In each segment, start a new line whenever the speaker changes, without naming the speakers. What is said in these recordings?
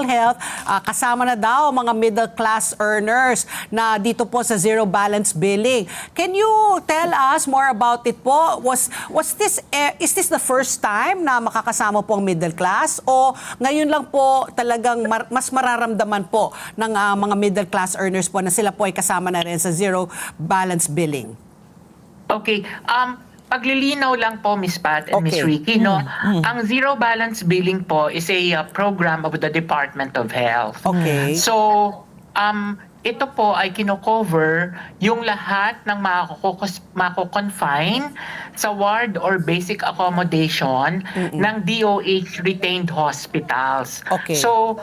Health, kasama na daw mga middle class earners na dito po sa zero balance billing. Can you tell us more about it po? Is this the first time na makakasama po ang middle class o ngayon lang po talagang mas mararamdaman po ng mga middle class earners po na sila po ay kasama na rin sa zero balance billing?
Okay. Paglilinaw lang po, Ms. Pat and Ms. Ricky, no? Ang zero balance billing po is a program of the Department of Health.
Okay.
So, ito po ay kino-cover yung lahat ng mako-confine sa ward or basic accommodation ng DOH retained hospitals.
Okay.
So,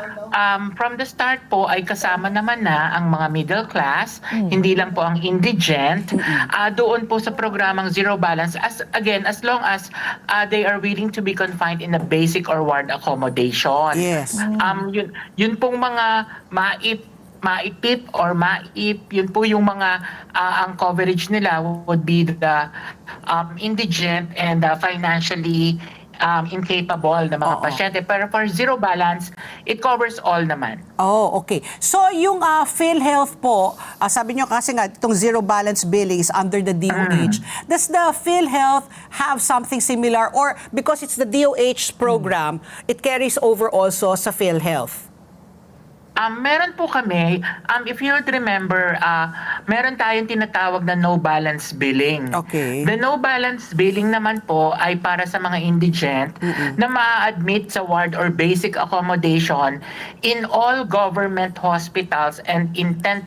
from the start po ay kasama naman na ang mga middle class, hindi lang po ang indigent, doon po sa programang Zero Balance, as long as they are willing to be confined in a basic or ward accommodation.
Yes.
Yun pong mga maipip or maip, yun po yung mga ang coverage nila would be the indigent and financially incapable na mga pasyente. Pero for zero balance, it covers all naman.
Oh, okay. So yung PhilHealth po, sabi nyo kasi nga itong zero balance billing is under the DOH. Does the PhilHealth have something similar or because it's the DOH program, it carries over also sa PhilHealth?
Meron po kami, if you would remember, meron tayong tinatawag na no balance billing.
Okay.
The no balance billing naman po ay para sa mga indigent na ma-admit sa ward or basic accommodation in all government hospitals and in 10%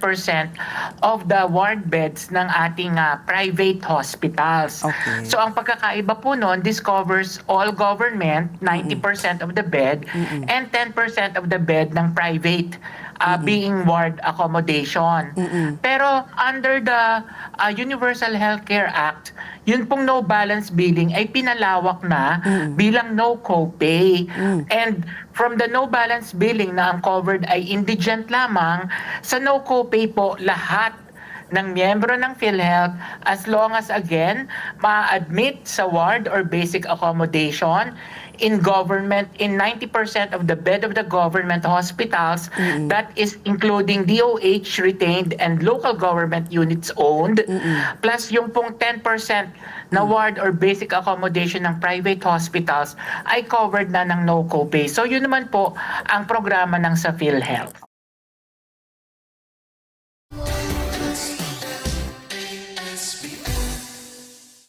of the ward beds ng ating private hospitals.
Okay.
So ang pagkakaiba po noon, this covers all government, 90% of the bed, and 10% of the bed ng private being ward accommodation. Pero under the Universal Healthcare Act, yun pong no balance billing ay pinalawak na bilang no copay. And from the no balance billing na ang covered ay indigent lamang, sa no copay po lahat ng miyembro ng PhilHealth as long as again ma-admit sa ward or basic accommodation in government in 90% of the bed of the government hospitals, that is including DOH retained and local government units owned, plus yung pong 10% na ward or basic accommodation ng private hospitals ay covered na ng no copay. So yun naman po ang programa ng sa PhilHealth.